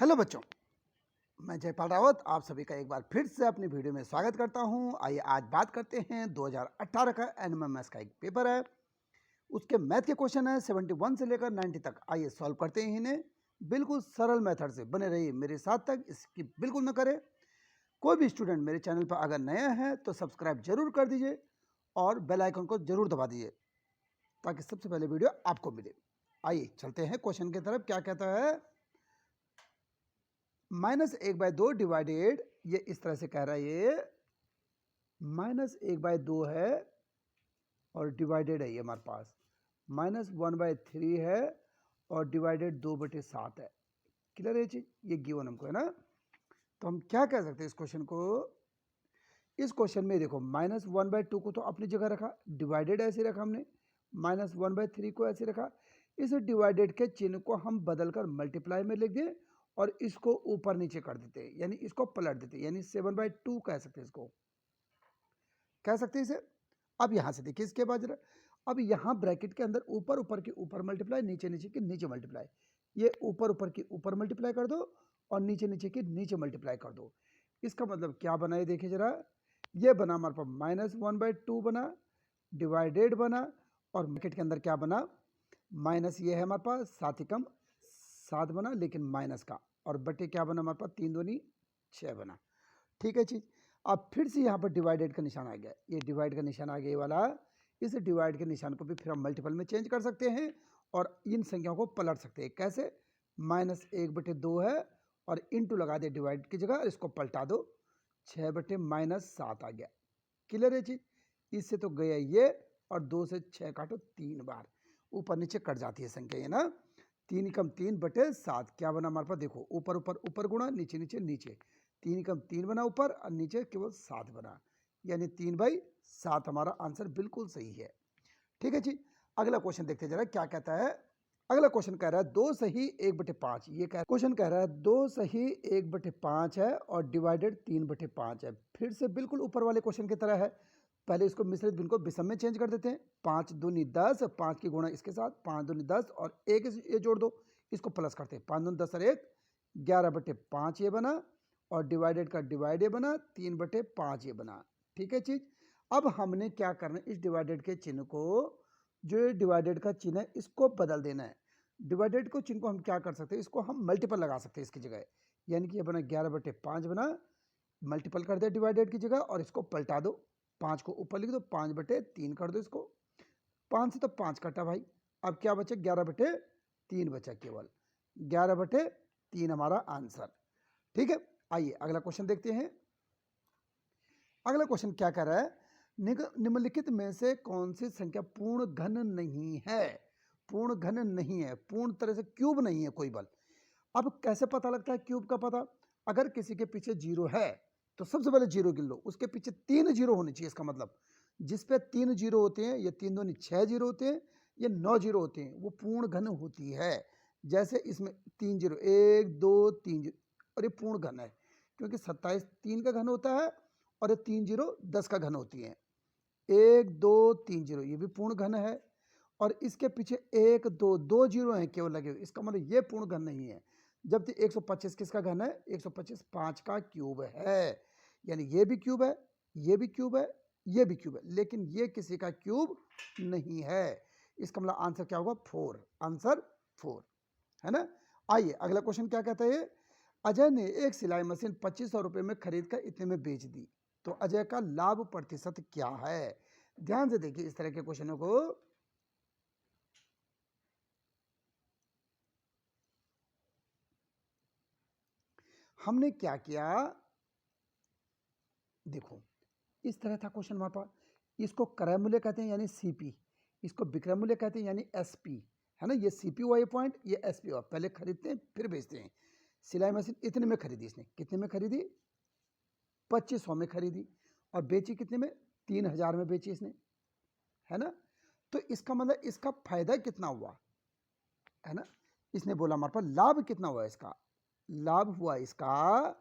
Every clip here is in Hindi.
हेलो बच्चों, मैं जयपाल रावत आप सभी का एक बार फिर से अपनी वीडियो में स्वागत करता हूं। आइए आज बात करते हैं 2018 का एनएमएमएस का एक पेपर है, उसके मैथ के क्वेश्चन है 71 से लेकर 90 तक। आइए सॉल्व करते हैं इन्हें बिल्कुल सरल मेथड से। बने रहिए मेरे साथ तक, इसकी बिल्कुल न करें। कोई भी स्टूडेंट मेरे चैनल पर अगर नया है तो सब्सक्राइब जरूर कर दीजिए और बेल आइकन को जरूर दबा दीजिए ताकि सबसे पहले वीडियो आपको मिले। आइए चलते हैं क्वेश्चन की तरफ। क्या कहता है, -1/2 डिवाइडेड, ये इस तरह से कह रहा है, ये -1/2 है और डिवाइडेड है ये हमारे पास -1/3 है और डिवाइडेड 2/7 है। क्लियर है चीज, ये गिवन हमको है ना। तो हम क्या कह सकते हैं इस क्वेश्चन को। इस क्वेश्चन में देखो -1/2 को तो अपनी जगह रखा, डिवाइडेड ऐसे रखा हमने, -1/3 को ऐसे रखा। इस डिवाइडेड के चिन्ह को हम बदलकर मल्टीप्लाई में लिख दें और इसको ऊपर नीचे कर देते हैं, यानी इसको पलट देते हैं, यानी 7/2 कह सकते हैं, इसको कह सकते हैं इसे। अब यहां से देखिए इसके बाद जरा, अब यहां ब्रैकेट के अंदर ऊपर ऊपर के ऊपर मल्टीप्लाई, नीचे नीचे के नीचे मल्टीप्लाई। ये ऊपर ऊपर के ऊपर मल्टीप्लाई कर दो और नीचे नीचे के नीचे मल्टीप्लाई कर दो। इसका मतलब क्या बना है, देखिए जरा, ये बना हमारे पास -1/2 बना, डिवाइडेड बना, और ब्रैकेट के अंदर क्या बना, माइनस ये है हमारे पास, 7 एकम 7 बना लेकिन माइनस का, और बटे क्या बना हमारे पास, 3 दूनी 6 बना। ठीक है चीज। अब फिर से यहाँ पर डिवाइडेड का निशान आ गया, ये डिवाइड का निशान आ गया ये वाला। इस डिवाइड के निशान को भी फिर हम मल्टीपल में चेंज कर सकते हैं और इन संख्याओं को पलट सकते हैं। कैसे, -1/2 है और इंटू लगा दे डिवाइड की जगह, इसको पलटा दो, 6/-7 आ गया। क्लियर है चीज। इससे तो गया ये, और 2 से 6 काटो 3 बार, ऊपर नीचे कट जाती है संख्या ये ना। 3 एकम 3/7 क्या बना हमारे पास, देखो ऊपर ऊपर ऊपर गुणा, नीचे नीचे नीचे, 3 एकम 3 बना ऊपर और नीचे केवल 7 बना, यानी 3/7 हमारा आंसर बिल्कुल सही है। ठीक है जी। अगला क्वेश्चन देखते जरा क्या कहता है। अगला क्वेश्चन कह रहा है 2 सही 1/5। ये क्वेश्चन कह रहा है 2 सही 1/5 है और डिवाइडेड 3/5 है। फिर से बिल्कुल ऊपर वाले क्वेश्चन की तरह है। पहले इसको मिश्रित भिन्न को विषम में चेंज कर देते हैं। 5 दूनी 10, 5 की गुणा इसके साथ, 5 दूनी 10 और 1 ये जोड़ दो, इसको प्लस करते हैं, 5 दूनी 10 और 1 11/5 ये बना, और डिवाइडेड का डिवाइड ये बना, 3/5 ये बना। ठीक है चीज। अब हमने क्या करना है, इस डिवाइडेड के चिन्ह को, जो डिवाइडेड का चिन्ह है इसको बदल देना है। डिवाइडेड को चिन्ह को हम क्या कर सकते हैं, इसको हम मल्टीपल लगा सकते हैं इसकी जगह, यानी कि ये बना 11/5 बना, मल्टीपल कर दे डिवाइडेड की जगह और इसको पलटा दो, 5 को ऊपर लिख दो, 5/3 कर दो इसको, 5 से तो 5 कटा भाई, अब क्या बचे, 11/3 बचा, केवल 11/3 हमारा आंसर। ठीक है। आइए अगला क्वेश्चन देखते हैं। अगला क्वेश्चन क्या कर रहा है, निम्नलिखित में से कौन सी संख्या पूर्ण घन नहीं है। पूर्ण घन नहीं है, पूर्ण तरह से क्यूब नहीं है कोई बल। अब कैसे पता लगता है क्यूब का पता, अगर किसी के पीछे 0 है तो सबसे पहले 0 गिन लो, उसके पीछे 3 0 होने चाहिए। इसका मतलब जिस पे 3 0 होते हैं, ये 3 दूनी 6 0 होते हैं, ये 9 0 होते हैं, वो पूर्ण घन होती है। जैसे इसमें 3 0, 1 2 3 0, और ये पूर्ण घन है क्योंकि 27 3 का घन होता है और ये 3 0 10 का घन होती है। 1 2 3 0 ये भी पूर्ण घन है, और इसके पीछे 1 2 2 0 हैं केवल लगे हुए, इसका मतलब ये पूर्ण घन नहीं है। जबकि 125 किसका घन है, 125 5 का क्यूब है, यानी ये भी क्यूब है, ये भी क्यूब है, ये भी क्यूब है, लेकिन ये किसी का क्यूब नहीं है। इसका मतलब आंसर क्या होगा, 4, आंसर 4 है ना। आइए अगला क्वेश्चन क्या कहता है, अजय ने एक सिलाई मशीन 2500 रुपए में खरीद कर इतने में बेच दी, तो अजय का लाभ प्रतिशत क्या है। ध्यान से देखिए इस तरह के क्वेश्चनों को। हमने क्या किया, देखो इस तरह था क्वेश्चन हमारे पास, इसको क्रय मूल्य कहते हैं यानी सीपी, इसको विक्रय मूल्य कहते हैं यानी एसपी, है ना। ये सीपी हुआ ये पॉइंट, ये एसपी हुआ, पहले खरीदते हैं फिर बेचते हैं। सिलाई मशीन इतने में खरीदी, इसने कितने में खरीदी, 2500 में खरीदी, और बेची कितने में, 3000 में बेची इसने, है ना। तो इसका मतलब इसका फायदा कितना हुआ, है ना। इसने बोला हमारे पास लाभ कितना हुआ, इसका लाभ हुआ इसका,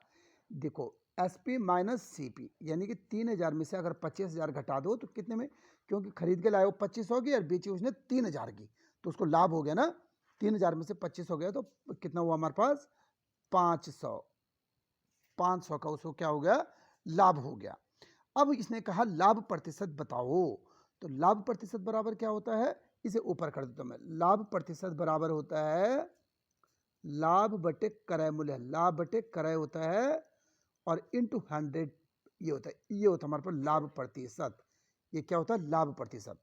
देखो एसपी माइनस सीपी, यानी कि 3000 में से अगर 25,000 घटा दो तो कितने में, क्योंकि खरीद के लाए वो 2500 की और बेची उसने 3000 की, तो उसको लाभ हो गया ना। 3000 में से 25 हो गया तो कितना हुआ हमारे पास, 500, 500 का उसको क्या हो गया, लाभ हो गया। अब इसने कहा लाभ प्रतिशत बताओ, तो लाभ प्रतिशत बराबर क्या होता है, इसे ऊपर कर देता हूं मैं। लाभ प्रतिशत बराबर होता है लाभ बटे क्रय मूल्य, लाभ बटे क्रय होता है और इंटू 100 ये होता है, ये होता है हमारे पास लाभ प्रतिशत। ये क्या होता है, लाभ प्रतिशत।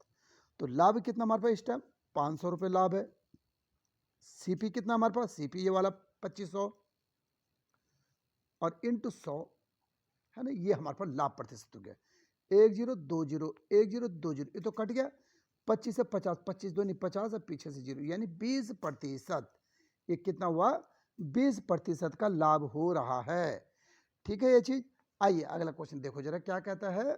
तो लाभ कितना हमारे पास इस टाइम 500 रुपये लाभ है। सीपी कितना हमारे पास, सीपी ये वाला 2500 और इंटू 100 है ना, ये हमारे पास लाभ प्रतिशत हो गया। 1020 1020 ये तो कट गया, 25 से 50, 25 दूनी 50 और पीछे से 0 यानी 20%। ये कितना हुआ, 20% का लाभ हो रहा है। ठीक है ये चीज। आइए अगला क्वेश्चन देखो जरा क्या कहता है।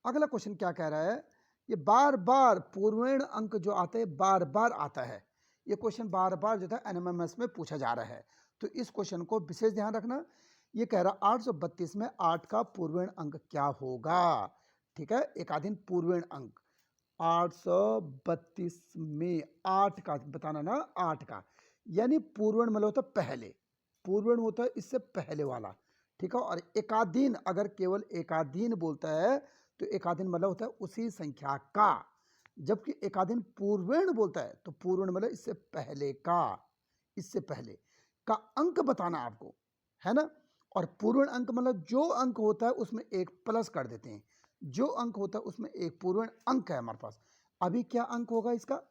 अगला क्वेश्चन क्या कह रहा है, ये बार बार पूर्वेण अंक जो आते हैं बार बार आता है, ये क्वेश्चन बार बार जो था एनएमएमएस में पूछा जा रहा है, तो इस क्वेश्चन को विशेष ध्यान रखना। ये कह रहा 832 में 8 का पूर्वेण अंक क्या होगा। ठीक है, एकाधीन पूर्वेण अंक 832 में 8 का बताना ना, 8 का यानी पूर्वेण मतलब होता है पहले, पूर्वेण होता है इससे पहले वाला। ठीक है, और एकाधीन अगर केवल एकाधीन बोलता है तो एकाधीन मतलब होता है उसी संख्या का, जबकि एकाधीन पूर्वेण बोलता है तो पूर्वेण मतलब इससे पहले का, इससे पहले का अंक बताना आपको, है ना। और पूर्वेण अंक मतलब जो अंक होता है उसमें एक प्लस कर देते हैं, जो अंक होता है उसमें एक पूर्वेण अंक है हमारे पास। अभी क्या अंक होगा इसका,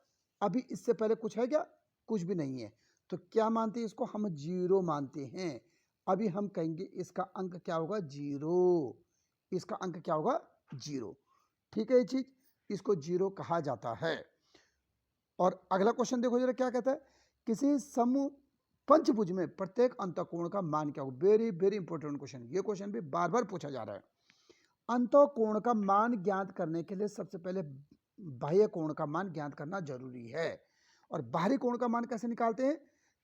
अभी इससे पहले कुछ है क्या, कुछ भी नहीं है, तो क्या मानते हैं इसको, हम 0 मानते हैं। अभी हम कहेंगे इसका अंक क्या होगा, 0, इसका अंक क्या होगा, 0। ठीक है, ये चीज इसको 0 कहा जाता है। और अगला क्वेश्चन देखो जरा क्या कहता है, किसी समूह पंचभुज में प्रत्येक अंतःकोण का मान क्या हो। वेरी वेरी इंपॉर्टेंट क्वेश्चन, ये क्वेश्चन भी बार बार पूछा जा रहा है। अंतःकोण का मान ज्ञात करने के लिए सबसे पहले बाह्य कोण का मान ज्ञात करना जरूरी है। और बाहरी कोण का मान कैसे निकालते हैं,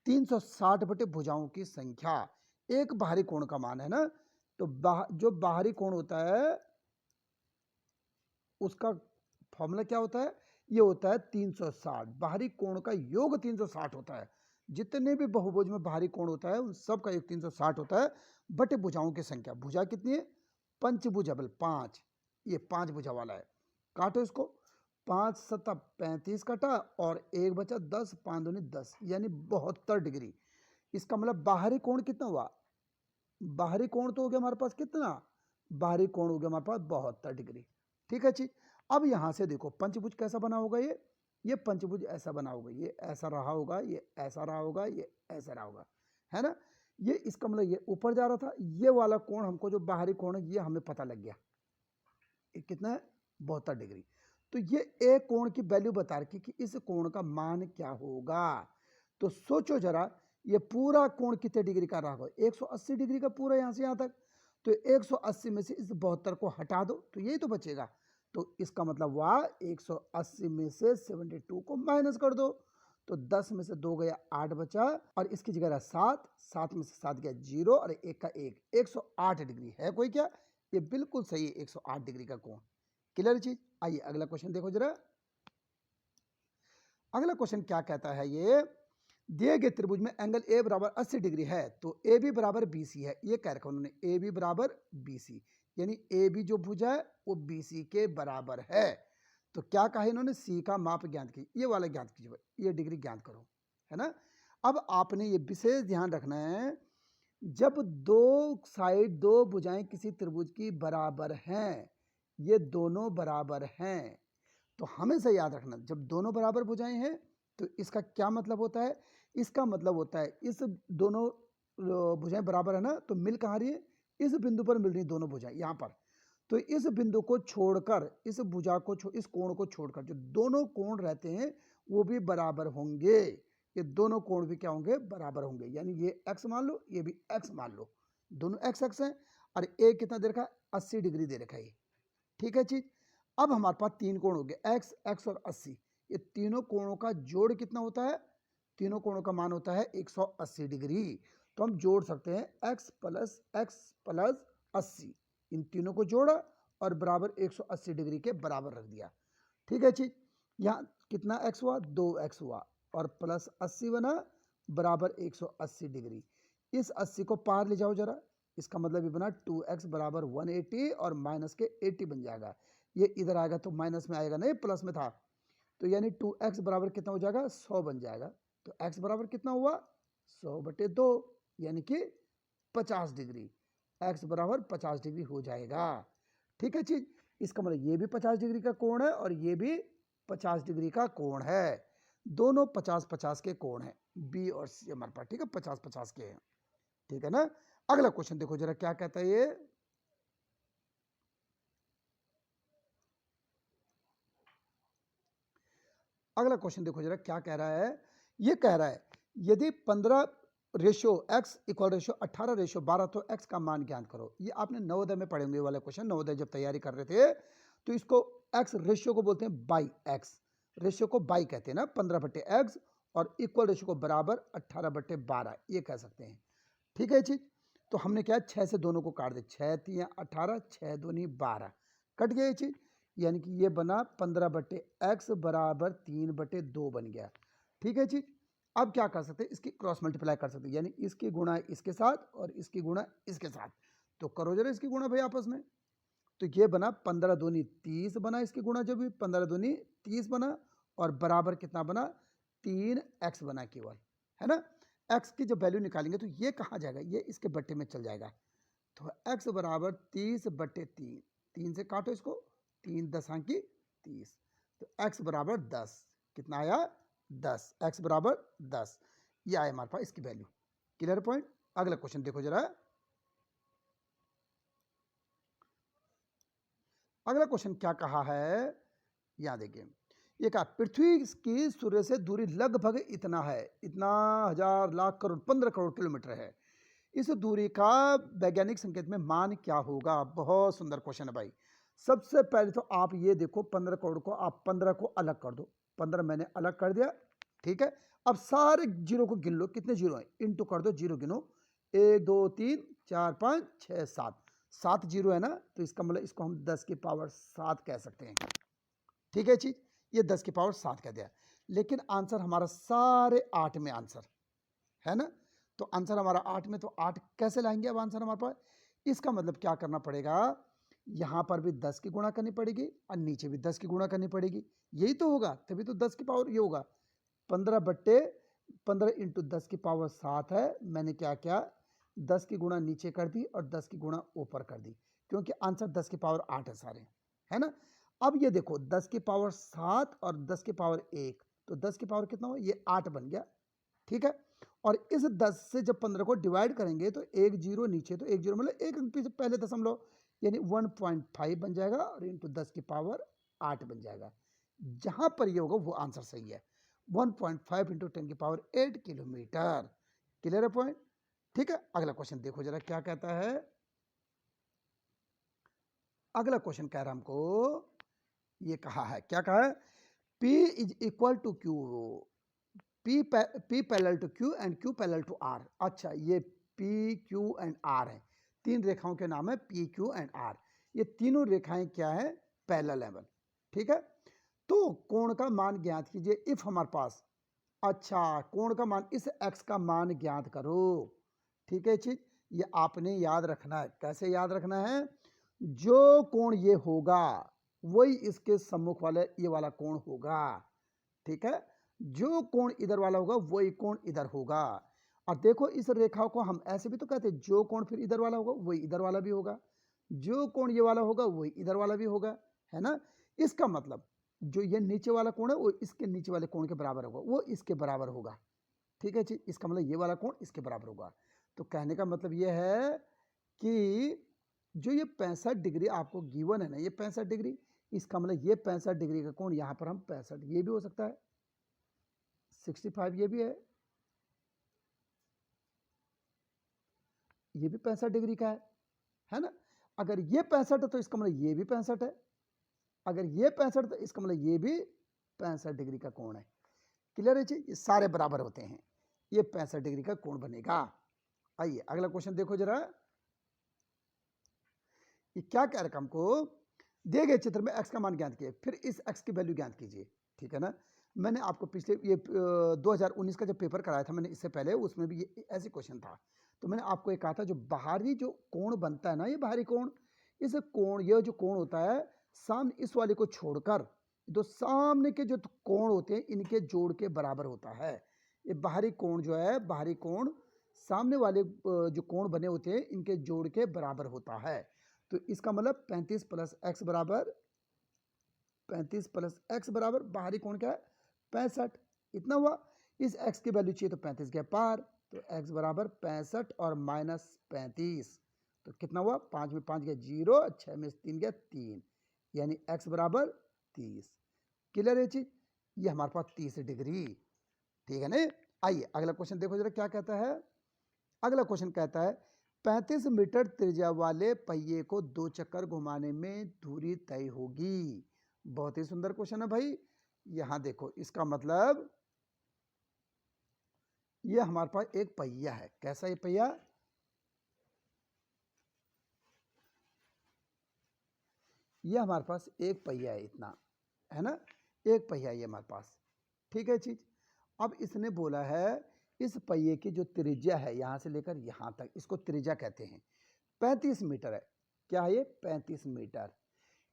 360 बटे भुजाओं की संख्या, एक बाहरी कोण का मान है ना, तो जो बाहरी कोण होता है उसका फॉर्मूला क्या होता है, ये होता है 360, बाहरी कोण का योग 360 होता है। जितने भी बहुभुज में बाहरी कोण होता है उन सब का योग 360 होता है बटे भुजाओं की संख्या। भुजा कितनी है, पंचभुज बल 5, ये 5 भुजा वाला है। काटो इसको, 5 सत्ता 35 कटा और 1 बचा 10, 5 दूनी 10 यानी 72 डिग्री। इसका मतलब बाहरी कोण कितना हुआ, बाहरी कोण तो हो गया हमारे पास कितना, बाहरी कोण हो गया हमारे पास 72 डिग्री। ठीक है जी। अब यहां से देखो पंचभुज कैसा बना होगा, ये पंचभुज ऐसा बना होगा, ये ऐसा रहा होगा, ये ऐसा रहा होगा, ये ऐसा रहा होगा, है ना। ये इसका मतलब ये ऊपर जा रहा था, ये वाला कोण हमको जो बाहरी कोण है ये हमें पता लग गया, ये कितना है 72 डिग्री। तो ये एक कोण की वैल्यू बता रखी कि इस कोण का मान क्या होगा। तो सोचो जरा, ये पूरा कोण कितने डिग्री का रहा होगा, 180 डिग्री का पूरा यहां से यहां तक। तो 180 में से इस 72 को हटा दो तो यही तो बचेगा। तो इसका मतलब हुआ 180 में से 72 को माइनस कर दो, तो 10 में से 2 गया 8 बचा, और इसकी जगह रहा 7, 7 में से 7 गया 0 और 1 का 1, 108 डिग्री है कोई क्या, ये बिल्कुल सही है 108 डिग्री का कोण। क्लियर चीज। आइए अगला क्वेश्चन देखो जरा। अगला क्वेश्चन क्या कहता है, ये दिए गए त्रिभुज में एंगल ए बराबर 80 डिग्री है तो ए बी बराबर बीसी है। ये कह रखा उन्होंने ए बी बराबर बीसी, यानी ए बी जो भुजा है वो बीसी के बराबर है। तो क्या कहा इन्होंने, सी का माप ज्ञात कीजिए, ये वाला ज्ञात कीजिए, ये डिग्री ज्ञात करो, है ना। अब आपने ये विशेष ध्यान रखना है, जब दो साइड दो भुजाएं किसी त्रिभुज की बराबर हैं, ये दोनों बराबर हैं, तो हमेशा याद रखना जब दोनों बराबर भुजाएं हैं तो इसका क्या मतलब होता है, इसका मतलब होता है इस दोनों भुजाएं बराबर है ना, तो मिल कहाँ रही है, इस बिंदु पर मिल रही दोनों भुजाएं यहाँ पर। तो इस बिंदु को छोड़कर, इस भुजा को इस कोण को छोड़कर जो दोनों कोण रहते हैं वो भी बराबर होंगे, ये दोनों कोण भी क्या होंगे, बराबर होंगे। यानी ये x मान लो, ये भी x मान लो, दोनों x x हैं, और a कितना दे रखा है, 80 डिग्री दे रखा है। ठीक है चीज। अब हमारे पास तीन कोण हो गए, x, x और 80। ये तीनों कोणों का जोड़ कितना होता है, तीनों कोणों का मान होता है 180 डिग्री। तो हम जोड़ सकते हैं x प्लस 80, इन तीनों को जोड़ा और बराबर 180 डिग्री के बराबर रख दिया। ठीक है चीज। यहाँ कितना x हुआ, 2x हुआ, और प्लस 80 बना बराबर 180 डिग्री। इस 80 को पार ले जाओ जरा, इसका मतलब ये बना 2x बराबर 180 और माइनस के 80 बन जाएगा। ये इधर आएगा तो माइनस में आएगा, नहीं प्लस में था, तो यानी 2x बराबर कितना हो जाएगा, 100 बन जाएगा। तो x बराबर कितना हुआ, 100/2, यानी कि 50 डिग्री। x बराबर 50 डिग्री हो जाएगा। ठीक है चीज, इसका मतलब ये भी 50 डिग्री का कोण है और ये भी 50 डिग्री का कोण है, दोनों 50-50 के कोण है, बी और सी हमारे पास। ठीक है, 50-50 के हैं। ठीक है ना। अगला क्वेश्चन देखो जरा क्या कहता है ये। अगला क्वेश्चन देखो जरा क्या कह रहा है। ये कह रहा है यदि 15 ratio x equal ratio 18 ratio 12 तो x का मान ज्ञात करो। ये आपने नवोदय में पढ़े होंगे वाला क्वेश्चन, नवोदय जब तैयारी कर रहे थे तो इसको x रेशियो को बोलते हैं बाई x, रेशियो को बाई कहते हैं ना, 15/x, और इक्वल रेशियो को बराबर 18/12 ये कह सकते हैं। ठीक है चीज, तो हमने क्या 6 से दोनों को काट दे, 6 3 18, 6 दूनी 12, कट गया ये चीज, यानी कि ये बना 15/x बराबर 3/2 बन गया। ठीक है चीज, अब क्या कर सकते हैं, इसकी क्रॉस मल्टीप्लाई कर सकते हैं, यानी इसकी गुणा इसके साथ और इसकी गुणा इसके साथ। तो करो जरा इसकी गुणा भाई आपस में, तो ये बना 15 दूनी 30 बना, इसकी गुणा जो भी 15 दूनी 30 बना, और बराबर कितना बना, 3x बना केवल, है ना। x की जब वैल्यू निकालेंगे तो ये कहाँ जाएगा, ये इसके बट्टे में चल जाएगा। तो x बराबर 30/3, 3 से काटो इसको, 3 10 की 30, तो x बराबर 10, कितना आया 10, x बराबर 10, ये आया हमारे पास इसकी वैल्यू। Clear point. अगला क्वेश्चन देखो जरा। अगला क्वेश्चन क्या कहा है, यहां देखिए, ये कहा पृथ्वी की सूर्य से दूरी लगभग इतना है, इतना हजार लाख करोड़ 15 करोड़ किलोमीटर है। इस दूरी का वैज्ञानिक संकेत में मान क्या होगा। बहुत सुंदर क्वेश्चन है भाई। सबसे पहले तो आप ये देखो 15 करोड़ को आप 15 को अलग कर दो, 15 मैंने अलग कर दिया। ठीक है, अब सारे जीरो को गिन लो, कितने जीरो हैं, इनटू कर दो, जीरो गिनो, 1 2 3 4 5 6 7, 7 जीरो है ना, तो इसका मतलब इसको हम 10 की पावर 7 कह सकते हैं। ठीक है चीज, ये 10 की पावर 7 कह दिया, लेकिन आंसर हमारा सारे 8 में आंसर है ना, तो आंसर हमारा 8 में, तो 8 कैसे लाएंगे अब आंसर हमारे पास। इसका मतलब क्या करना पड़ेगा, यहां पर भी 10 की गुणा करनी पड़ेगी और नीचे भी 10 की गुणा करनी पड़ेगी, यही तो होगा, तभी तो 10 की पावर ये होगा। 15/15 इंटू 10 की पावर 7 है, मैंने क्या किया 10 की गुणा नीचे कर दी और 10 की गुणा ऊपर कर दी, क्योंकि आंसर 10 की पावर 8 है सारे, है ना। अब ये देखो 10 की पावर 7 और 10 की पावर 1, तो 10 की पावर कितना हुआ, ये 8 बन गया। ठीक है, और इस 10 से जब 15 को डिवाइड करेंगे तो एक जीरो नीचे, तो एक जीरो मतलब एक अंक पीछे पहले दशमलव, यानी 1.5 बन जाएगा, और इंटू 10 की पावर 8 बन जाएगा। जहां पर ये होगा वो आंसर सही है, 1.5 इंटू 10 की पावर 8 किलोमीटर। क्लियर है पॉइंट। ठीक है, अगला क्वेश्चन देखो जरा क्या कहता है। अगला क्वेश्चन कह रहा है हमको, ये कहा है, क्या कहा है, P is equal to Q, P parallel to Q and Q parallel to R। अच्छा, ये P Q एंड R है, तीन रेखाओं के नाम है P Q एंड R। ये तीनों रेखाएं क्या है, पैरेलल है। ठीक है, तो कोण का मान ज्ञात कीजिए इफ हमारे पास, अच्छा कोण का मान, इस x का मान ज्ञात करो। ठीक है चीज, ये आपने याद रखना है, कैसे याद रखना है, जो कोण ये होगा वही इसके सम्मुख वाले ये वाला कोण होगा। ठीक है, जो कोण इधर वाला होगा वही कोण इधर होगा। और देखो इस रेखा को हम ऐसे भी तो कहते हैं, जो कोण फिर इधर वाला होगा वही इधर वाला भी होगा, जो कोण ये वाला होगा वही इधर वाला भी होगा, है ना। इसका मतलब जो ये नीचे वाला कोण है वो इसके नीचे वाले कोण के बराबर होगा, वो इसके बराबर होगा। ठीक है जी, इसका मतलब ये वाला कोण इसके बराबर होगा। तो कहने का मतलब ये है कि जो ये 65 डिग्री आपको गिवन है ना, ये 65 डिग्री, इसका मतलब ये 65 डिग्री का कोण यहां पर हम 65, ये भी हो सकता है, 65 ये भी ये भी 65 डिग्री का है ना। अगर ये 65 है तो इसका मतलब ये भी 65 है, अगर ये 65 तो इसका मतलब ये भी 65 डिग्री का कोण है। क्लियर है जी, ये सारे बराबर होते हैं, ये 65 डिग्री का कोण बनेगा। आइए अगला क्वेश्चन देखो जरा, ये क्या कह रखा हमको, दिए गए चित्र में x का मान ज्ञात किए, फिर इस x की वैल्यू ज्ञात कीजिए। ठीक है ना, मैंने आपको पिछले ये 2019 का जब पेपर कराया था मैंने इससे पहले, उसमें भी ये ऐसे क्वेश्चन था। तो मैंने आपको ये कहा था जो बाहरी जो कोण बनता है ना, ये बाहरी कोण, इस कोण, ये जो कोण होता है सामने इस वाले को छोड़कर जो सामने के जो कोण होते हैं इनके जोड़ के बराबर होता है। ये बाहरी कोण जो है, बाहरी कोण सामने वाले जो कोण बने होते हैं इनके जोड़ के बराबर होता है। तो इसका मतलब 35 प्लस एक्स बराबर 35 प्लस एक्स बराबर बाहरी कोण क्या है 65, इतना हुआ। इस x की वैल्यू चाहिए तो 35 के पार, तो x बराबर 65 और माइनस 35, तो कितना हुआ 5 में 5 गया 0, 6 में 3 गया 3, यानी x बराबर 30। क्लियर है चीज, ये हमारे पास 30 डिग्री, ठीक है ना। आइए अगला क्वेश्चन देखो जरा क्या कहता है। अगला क्वेश्चन कहता है 35 मीटर त्रिज्या वाले पहिए को 2 चक्कर घुमाने में दूरी तय होगी। बहुत ही सुंदर क्वेश्चन है भाई। यहां देखो इसका मतलब ये हमारे पास एक पहिया है। कैसा ये पहिया, ये हमारे पास एक पहिया है, इतना है ना, एक पहिया ये हमारे पास, ठीक है चीज। अब इसने बोला है इस पहिए की जो त्रिज्या है यहां से लेकर यहां तक, इसको त्रिज्या कहते हैं, 35 मीटर है। क्या है ये 35 मीटर।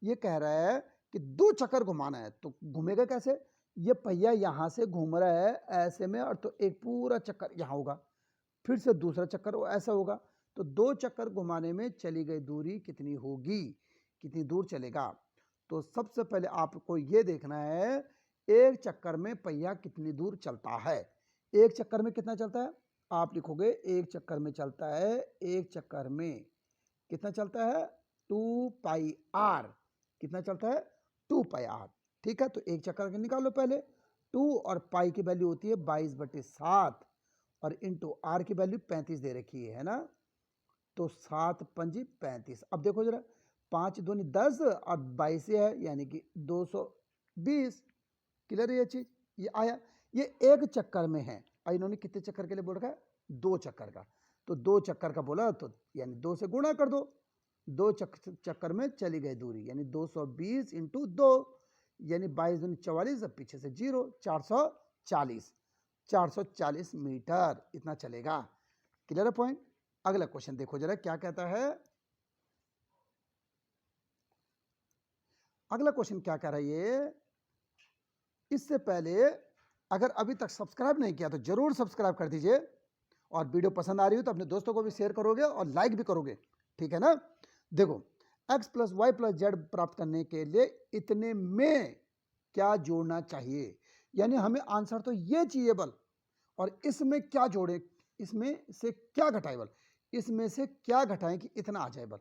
ये कह रहा है कि 2 चक्कर घुमाना है, तो घूमेगा कैसे, ये पहिया यहां से घूम रहा है ऐसे में, और तो एक पूरा चक्कर यहां होगा, फिर से दूसरा चक्कर ऐसा होगा, तो 2 चक्कर घुमाने में चली गई दूरी कितनी होगी, कितनी दूर चलेगा। तो सबसे पहले आपको ये देखना है एक चक्कर में पहिया कितनी दूर चलता है। एक चक्कर में कितना चलता है, आप लिखोगे एक चक्कर में चलता है, एक चक्कर में कितना चलता है 2 पाई आर, कितना चलता है 2 पाई आर, ठीक है। तो एक चक्कर के निकालो पहले, 2 और पाई की वैल्यू होती है 22/7 और इंटू आर की वैल्यू 35 दे रखी है ना, तो 7 पंजी 35। अब देखो जरा 5 दूनी 10 और 22 है यानी कि 220। क्लियर है ये चीज, ये आया, ये एक चक्कर में है। और इन्होंने कितने चक्कर के लिए बोल रखा है 2 चक्कर का, तो 2 चक्कर का बोला तो यानी 2 से गुणा कर दो, 2 चक्कर में चली गई दूरी यानी 220 इंटू 2 यानी 22 दूनी 44, अब पीछे से 0, 440 मीटर इतना चलेगा। क्लियर है पॉइंट। अगला क्वेश्चन देखो जरा क्या कहता है। अगला क्वेश्चन क्या कह रहा है ये, इससे पहले अगर अभी तक सब्सक्राइब नहीं किया तो जरूर सब्सक्राइब कर दीजिए, और वीडियो पसंद आ रही हो तो अपने दोस्तों को भी शेयर करोगे और लाइक भी करोगे, ठीक है ना। देखो x plus Y plus Z प्राप्त करने के लिए इतने में क्या जोड़ना चाहिए, यानी हमें आंसर तो ये चाहिए बल, और इसमें क्या जोड़े, इसमें से क्या घटाए बल, इसमें से क्या घटाएं कि इतना आ जाए बल।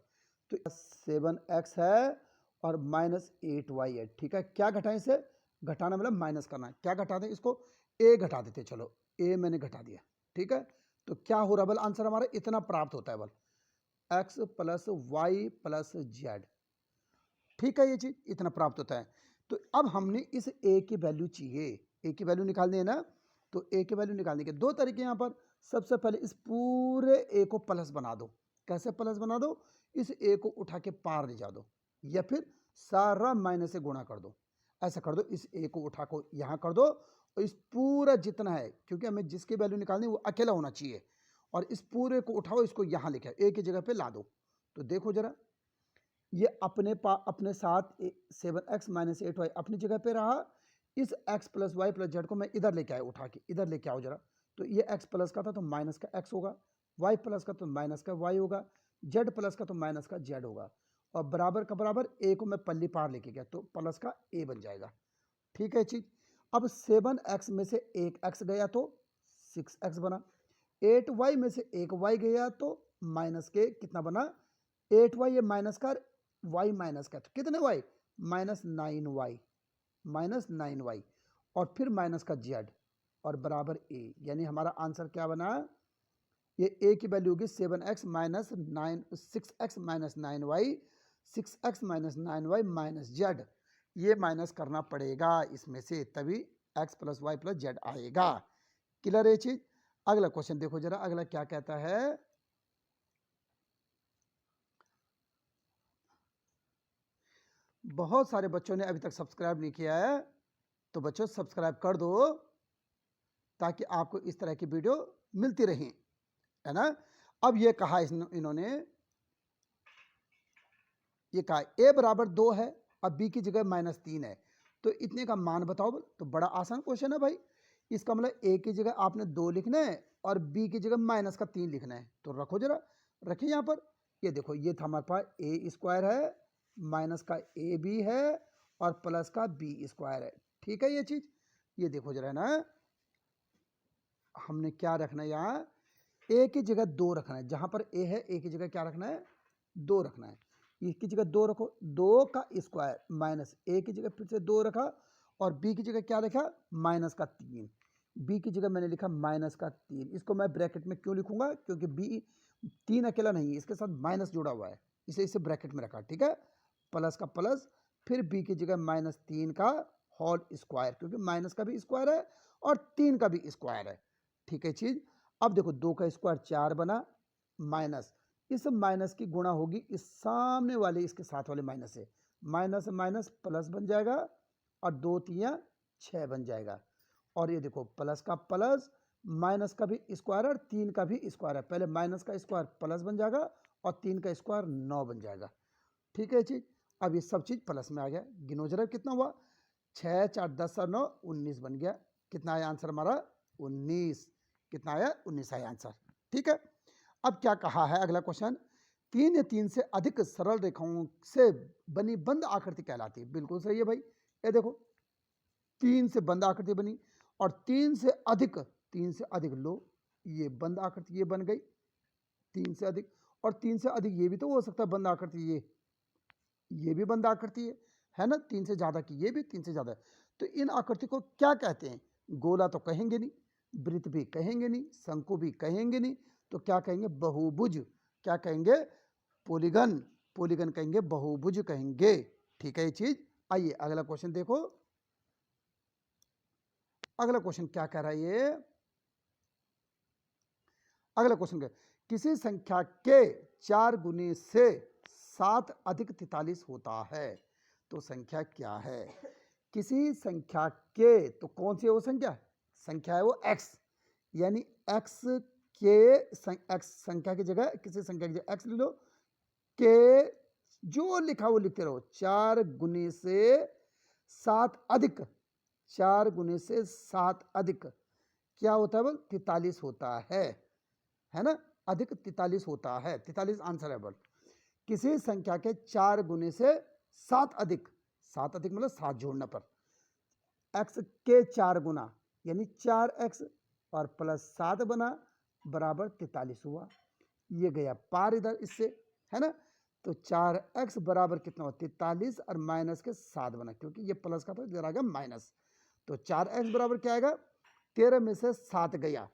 तो 7x है और -8y है, ठीक है। क्या घटाएं, इसे घटाना मतलब माइनस करना है। क्या घटा दें, इसको a घटा देते, चलो a मैंने घटा दिया, ठीक है। तो क्या हो रहा बल, आंसर हमारा इतना प्राप्त होता है बल, x plus Y plus Z, ठीक है। ये चीज इतना प्राप्त होता है। तो अब हमने इस a की वैल्यू चाहिए, a की वैल्यू निकालनी है ना, तो a की वैल्यू निकालने के 2 तरीके यहाँ पर। सबसे पहले इस पूरे a को प्लस बना दो। कैसे प्लस बना दो, इस a को उठा के पार ले जा दो, या फिर सारा माइनस से गुणा कर दो। ऐसा कर दो, इस a को उठा को यहाँ कर दो, और इस पूरा जितना है, क्योंकि हमें जिसकी वैल्यू निकालनी है वो अकेला होना चाहिए, और इस पूरे को उठाओ, इसको यहाँ लिखा a की जगह पे ला दो। तो देखो जरा ये अपने साथ 7x माइनस 8y अपनी जगह पे रहा, इस x plus Y plus Z को मैं इधर लेके आया, उठा के इधर लेके आओ जरा। तो ये x प्लस का था तो माइनस का x होगा, y प्लस का तो माइनस का y होगा, z प्लस का तो माइनस का z होगा, और बराबर का बराबर a को मैं पल्ली पार लेके गया तो प्लस का a बन जाएगा, ठीक है चीज। अब 7x में से एक x गया तो 6x बना, 8y में से एक y गया तो माइनस के कितना बना 8y, ये माइनस का y माइनस का, तो कितने y -9y, -9y, और फिर माइनस का z और बराबर a, यानी हमारा आंसर क्या बना, ये a की वैल्यू होगी 7x minus 6x minus 9y, 6x minus 9y minus z, ये माइनस करना पड़ेगा इसमें से, तभी x plus Y plus z आएगा। क्लियर है चीज। अगला क्वेश्चन देखो जरा, अगला क्या कहता है। बहुत सारे बच्चों ने अभी तक सब्सक्राइब नहीं किया है, तो बच्चों सब्सक्राइब कर दो ताकि आपको इस तरह की वीडियो मिलती रहे, है ना। अब ये कहा इन्होंने, ये कहा a बराबर 2 है, अब b की जगह -3 है, तो इतने का मान बताओ। तो बड़ा आसान क्वेश्चन है भाई। इसका मतलब a की जगह आपने 2 लिखना है और b की जगह -3 लिखना है। तो रखो जरा, रखिए यहाँ पर। ये देखो, ये था हमारे पास a स्क्वायर है, माइनस का a b है और प्लस का b स्क्वायर है। ठीक है ये चीज, ये देखो जरा ना, हमने क्या रखना है यहाँ, a की जगह 2 रखना है। जहां पर a है, a की जगह क्या रखना है, 2 रखना है। इसकी जगह 2 रखो, 2 का स्क्वायर माइनस a की जगह फिर से 2 रखा और b की जगह क्या लिखा, -3। b की जगह मैंने लिखा -3। इसको मैं ब्रैकेट में क्यों लिखूंगा, क्योंकि b 3 अकेला नहीं है, इसके साथ माइनस जुड़ा हुआ है, इसे ब्रैकेट में रखा। ठीक है, प्लस का प्लस, फिर b की जगह -3 का होल स्क्वायर, क्योंकि माइनस का भी स्क्वायर है और 3 का भी स्क्वायर है। ठीक है चीज। अब देखो 2 का स्क्वायर 4 बना, माइनस इस माइनस की गुणा होगी इस सामने वाले इसके साथ वाले माइनस से, माइनस माइनस प्लस बन जाएगा और 2 3 6 बन जाएगा। और ये देखो प्लस का प्लस, माइनस का भी स्क्वायर और 3 का भी स्क्वायर है, पहले माइनस का स्क्वायर प्लस बन जाएगा और 3 का स्क्वायर 9 बन जाएगा। ठीक है चीज। अब ये सब चीज प्लस में आ गया, गिनो जरा कितना हुआ, 6 4 10 और 9 19 बन गया। कितना आया आंसर हमारा, 19। कितना आया, 19 आया आंसर। ठीक है। अब क्या कहा है अगला क्वेश्चन, 3 या 3 से अधिक सरल रेखाओं से बनी बंद आकृति कहलाती है। बिल्कुल सही है भाई। ये देखो 3 से बंद आकृति बनी और 3 से अधिक लो, ये बंद आकृति ये बन गई 3 से अधिक, और 3 से अधिक ये भी तो हो सकता है बंद आकृति, ये भी बंद आकृति है ना, 3 से ज्यादा की, ये भी 3 से ज्यादा। तो इन आकृति को क्या कहते हैं, गोला तो कहेंगे नहीं, वृत्त भी कहेंगे नहीं, शंकु भी कहेंगे नहीं, तो क्या कहेंगे, बहुभुज। क्या कहेंगे, पॉलीगन। पॉलीगन कहेंगे, बहुभुज कहेंगे। ठीक है ये चीज। आइए अगला क्वेश्चन देखो, अगला क्वेश्चन क्या कह रहा है ये, अगला क्वेश्चन क्या, किसी संख्या के 4 गुने से 7 अधिक 43 होता है, तो संख्या क्या है। किसी संख्या के, तो कौन सी है वो संख्या, संख्या है वो x, यानी x के x संख्या की जगह, किसी संख्या की जगह x ले लो, के जो लिखा वो लिखते रहो, 4 गुने से 7 अधिक, 4 गुने से 7 अधिक क्या होता है बोल, 43 होता है ना, अधिक 43 होता है, 43 आंसर है बोल। किसी संख्या के 4 गुने से 7 अधिक, 7 अधिक मतलब 7 जोड़ने पर, x के 4 गुना यानी 4x और प्लस 7 बना बराबर 43 हुआ। ये गया पार इधर इससे, है ना, तो 4x बराबर कितना हुआ, 43 और माइनस के 7 बना, क्योंकि ये प्लस का था इधर आ गया माइनस। तो 4x बराबर क्या आएगा, 13 में से 7 गया,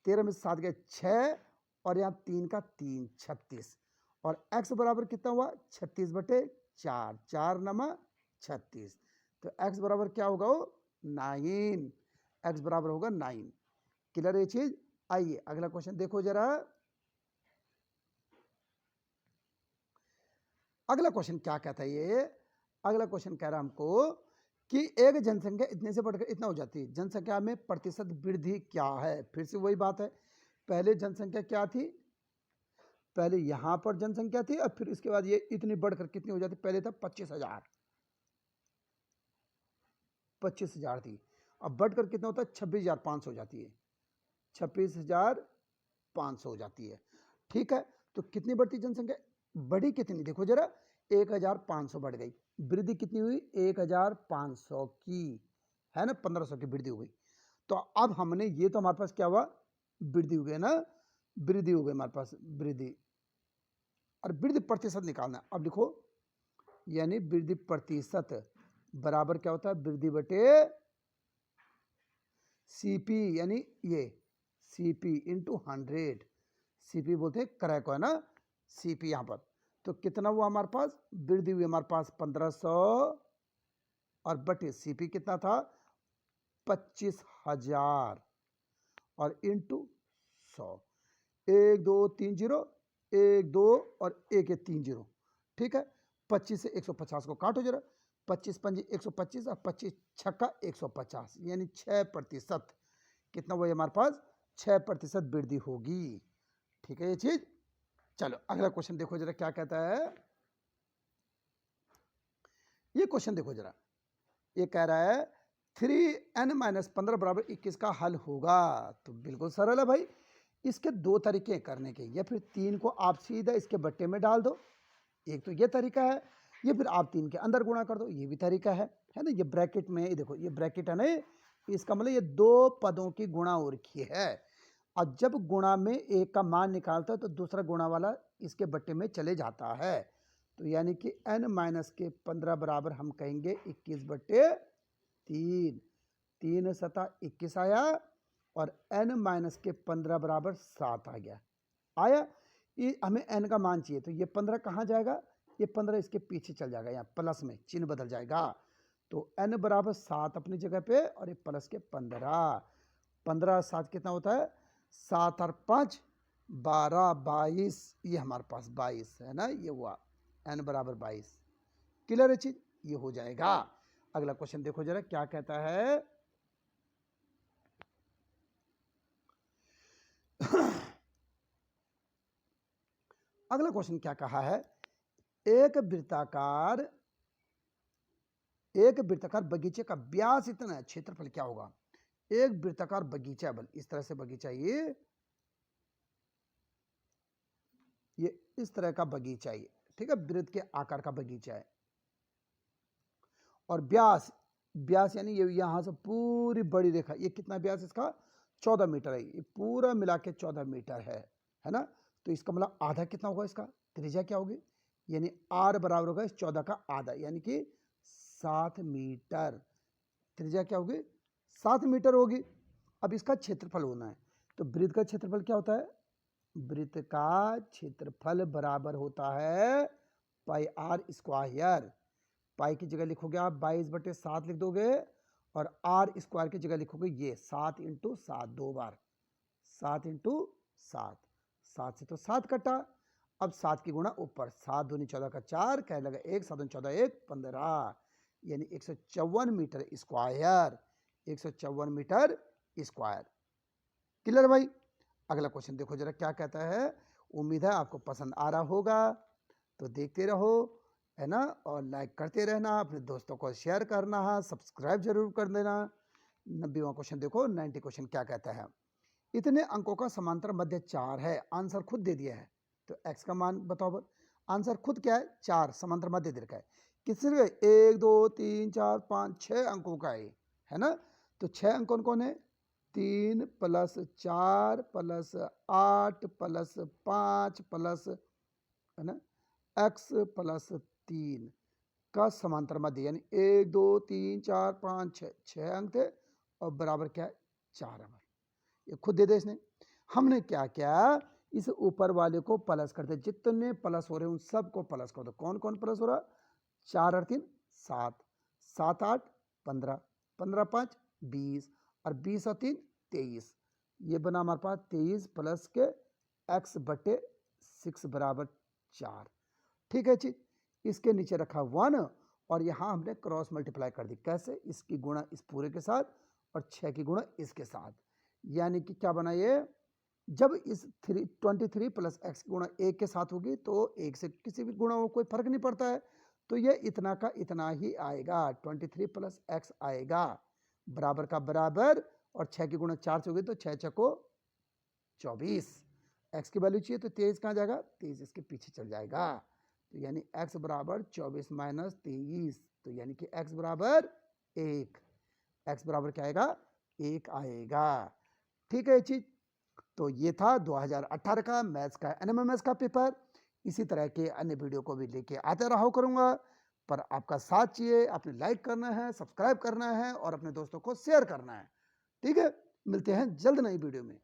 13 में से 7 गया 6 और यहाँ 3 का 3 36, और x बराबर कितना हुआ 36/4, 4 नमा 36, तो x बराबर क्या होगा वो 9, x बराबर होगा 9। क्लियर ये चीज। आइए अगला क्वेश्चन देखो जरा, अगला क्वेश्चन क्या कहता है ये, अगला क्वेश्चन कह रहा है हमको कि एक जनसंख्या इतने से बढ़कर इतना हो जाती है, जनसंख्या में प्रतिशत वृद्धि क्या है। फिर से वही बात है, पहले जनसंख्या क्या थी, पहले यहां पर जनसंख्या थी और फिर इसके बाद ये इतनी बढ़कर कितनी हो जाती, पहले था 25,000, 25,000 थी, अब बढ़कर कितना होता है 26,500 हो जाती है, 26,500 हो जाती है। ठीक है, तो कितनी बढ़ती जनसंख्या, बढ़ी कितनी, देखो जरा 1,500 बढ़ गई, वृद्धि कितनी हुई 1,500 की, है ना, 1,500 की वृद्धि हो गई। तो अब हमने ये तो हमारे पास क्या हुआ, वृद्धि हो गई ना, वृद्धि हो गई हमारे पास, वृद्धि, और वृद्धि प्रतिशत निकालना। अब लिखो, यानी वृद्धि प्रतिशत बराबर क्या होता है, वृद्धि बटे सीपी, यानी ये सीपी इंटू 100, सीपी बोलते हैं क्रय को, है ना, सीपी यहां पर। तो कितना हुआ हमारे पास, वृद्धि हुई हमारे पास 1,500 और बटे सीपी कितना था 25,000 और इंटू 100, 1 2 3 0, 1 2 और 1 1 3 0। ठीक है, 25 से 150 को काटो जरा, 25 पंजे 125 और 25 छक्का 150, यानी 6%। कितना हुआ हमारे पास? 6% वृद्धि होगी। ठीक है ये चीज। चलो अगला क्वेश्चन देखो जरा क्या कहता है। ये क्वेश्चन देखो जरा, ये कह रहा है 3n-15 बराबर 21 का हल होगा। तो बिल्कुल सरल है भाई, इसके दो तरीके हैं करने के, या फिर 3 को आप सीधा इसके बट्टे में डाल दो, एक तो ये तरीका है, ये फिर आप 3 के अंदर गुणा कर दो, ये भी तरीका है ना। ये ब्रैकेट में, ये देखो ये ब्रैकेट है ना, इसका मतलब ये दो पदों की गुणा हो रखी है। और जब गुणा में एक का मान निकालता है तो दूसरा गुणा वाला इसके बट्टे में चले जाता है। तो यानी कि n-15 बराबर हम कहेंगे 21/3, 3 सता 21 आया, और n-15 बराबर 7 आ गया। आया, ये हमें n का मान चाहिए, तो ये 15 कहाँ जाएगा? ये 15 इसके पीछे चल जाएगा, यहाँ प्लस में चिन्ह बदल जाएगा। तो n बराबर 7 अपनी जगह पे, और ये प्लस के 15, 15 7 कितना होता है? 7 और 5 12, 22, ये हमारे पास 22 है ना, ये हुआ n बराबर 22। क्लियर है चीज? ये हो जाएगा। अगला क्वेश्चन देखो जरा क्या कहता है। अगला क्वेश्चन क्या कहा है, एक वृत्ताकार बगीचे का व्यास इतना है, क्षेत्रफल क्या होगा? एक वृत्ताकार बगीचा, बल इस तरह से बगीचा, ये इस तरह का बगीचा, ये ठीक है, वृत्त के आकार का बगीचा है। और व्यास यानी ये यहां से पूरी बड़ी रेखा, ये कितना व्यास इसका? 14 मीटर है, ये पूरा मिला के 14 मीटर है ना। तो इसका मतलब आधा कितना होगा इसका? त्रिज्या क्या होगी? यानी r बराबर होगा इस 14 का आधा, यानी कि 7 मीटर। त्रिज्या क्या होगी? 7 मीटर होगी। अब इसका क्षेत्रफल होना है, तो वृत्त का क्षेत्रफल क्या होता है? वृत्त का क्षेत्रफल बराबर होता है पाई r स्क्वायर। पाई की जगह लिखोगे आप 22/7 लिख दोगे, और r स्क्वायर की जगह लिखोगे ये 7 × 7, 2 बार 7 × 7, 7 से तो 7 कटा। अब 7 की गुणा ऊपर, 7 दूनी 14 का 4, कह लगा 1, 7 14 1 15, यानी 154 metre square, 154 metre square. Clear भाई? अगला क्वेश्चन देखो जरा क्या कहता है। उम्मीद है आपको पसंद आ रहा होगा, तो देखते रहो, है ना, और लाइक करते रहना, अपने दोस्तों को शेयर करना है, सब्सक्राइब जरूर कर देना। 90वां क्वेश्चन देखो, 90 क्वेश्चन क्या कहता है। इतने अंकों का समांतर मध्य 4 है, आंसर खुद दे दिया है, तो x का मान बताओ। आंसर खुद क्या है? 4, समांतर मध्य दीर्घ है। किससे? 1 2 3 4 5 6 अंकों का है ना। तो 6 अंक कौन कौन है? 3 + 4 + 8 + 5 प्लस, है ना, x + 3 का समांतर मध्य, यानी 1 2 3 4 5 6, 6 अंक थे, और बराबर क्या है? 4 अंक। ये खुद दे दे इसने। हमने क्या किया, इस ऊपर वाले को प्लस कर दे, जितने प्लस हो रहे हैं उन सबको प्लस कर दो। कौन कौन प्लस हो रहा? 4 और 3 7, 7 8 15, 15 5 20, और 20 और 3 23। ये बना हमारे पास 23 प्लस के x/6 बराबर 4। ठीक है चीज। इसके नीचे रखा 1, और यहां हमने क्रॉस मल्टीप्लाई कर दी। कैसे? इसकी गुणा इस पूरे के साथ, और 6 की गुणा इसके साथ, यानी कि क्या बना ये? जब इस 23 + x की गुणा 1 के साथ होगी, तो 1 से किसी भी गुणा हो कोई फर्क नहीं पड़ता है, तो ये इतना का इतना ही आएगा, 23 + x आएगा, बराबर का बराबर, और 6 की गुणा 4 से होगी, तो 6 6 24। x की वैल्यू चाहिए, तो 23 कहाँ जाएगा? 23 इसके पीछे चल जाएगा, तो यानी x बराबर 24 - 23, तो यानी कि x बराबर 1। x बराबर क्या आएगा? 1 आएगा। ठीक है ये चीज। तो ये था 2018 का मैथ्स का एनएमएमएस का पेपर। इसी तरह के अन्य वीडियो को भी लेके आते रहा करूंगा, पर आपका साथ चाहिए। आपने लाइक करना है, सब्सक्राइब करना है, और अपने दोस्तों को शेयर करना है। ठीक है, मिलते हैं जल्द नई वीडियो में।